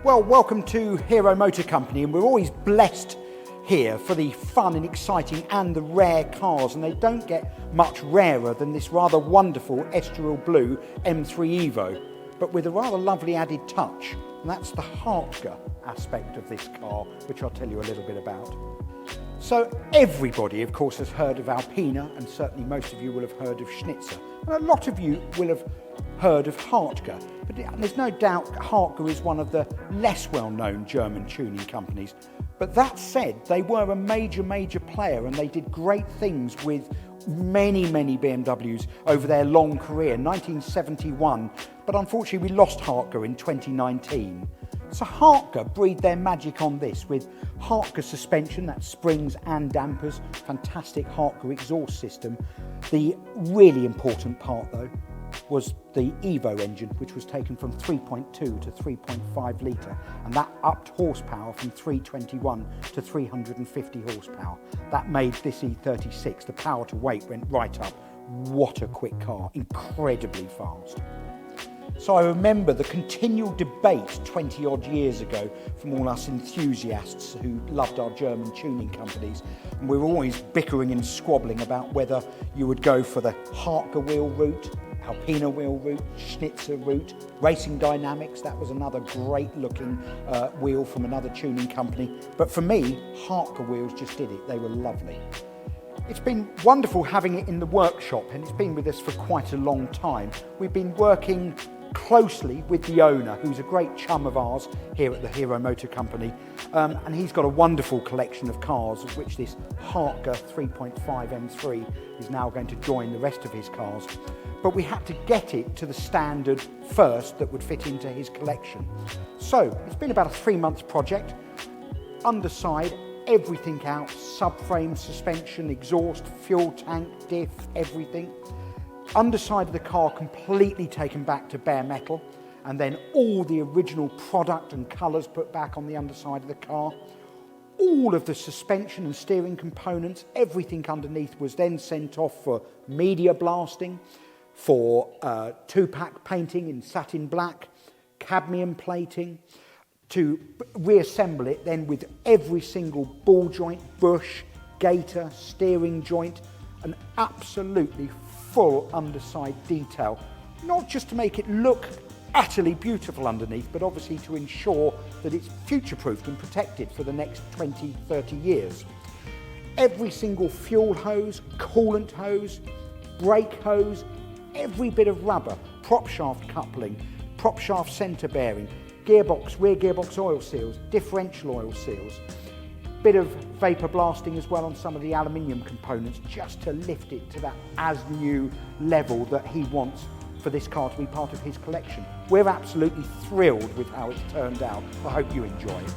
Well, welcome to Hero Motor Company, and we're always blessed here for the fun and exciting and the rare cars, and they don't get much rarer than this rather wonderful estuarial blue M3 Evo, but with a rather lovely added touch, and that's the Hartge aspect of this car, which I'll tell you a little bit about. So everybody, of course, has heard of Alpina, and certainly most of you will have heard of Schnitzer, and a lot of you will have heard of Hartge, but there's no doubt Hartge is one of the less well-known German tuning companies. But that said, they were a major player, and they did great things with many BMWs over their long career, 1971, but unfortunately we lost Hartge in 2019. So Hartge breathed their magic on this with Hartge suspension, that's springs and dampers, fantastic Hartge exhaust system. The really important part though was the Evo engine, which was taken from 3.2 to 3.5 litre, and that upped horsepower from 321 to 350 horsepower. That made this E36, the power to weight went right up. What a quick car, incredibly fast. So I remember the continual debate 20 odd years ago from all us enthusiasts who loved our German tuning companies, and we were always bickering and squabbling about whether you would go for the Hartge wheel route, Alpina wheel route, Schnitzer route, Racing Dynamics, that was another great looking wheel from another tuning company. But for me, Hartge wheels just did it, they were lovely. It's been wonderful having it in the workshop, and it's been with us for quite a long time. We've been working closely with the owner, who's a great chum of ours here at the Hero Motor Company, and he's got a wonderful collection of cars, of which this Hartge 3.5 M3 is now going to join the rest of his cars. But we had to get it to the standard first that would fit into his collection. So it's been about a 3-month project. Underside, everything out, subframe, suspension, exhaust, fuel tank, diff, everything. Underside of the car completely taken back to bare metal, and then all the original product and colours put back on the underside of the car. All of the suspension and steering components, everything underneath was then sent off for media blasting, for 2-pack painting in satin black, cadmium plating, to reassemble it then with every single ball joint, bush, gaiter, steering joint, an absolutely full underside detail, not just to make it look utterly beautiful underneath, but obviously to ensure that it's future-proofed and protected for the next 20, 30 years. Every single fuel hose, coolant hose, brake hose, every bit of rubber, prop shaft coupling, prop shaft centre bearing, gearbox, rear gearbox oil seals, differential oil seals, bit of vapour blasting as well on some of the aluminium components, just to lift it to that as-new level that he wants for this car to be part of his collection. We're absolutely thrilled with how it's turned out. I hope you enjoy it.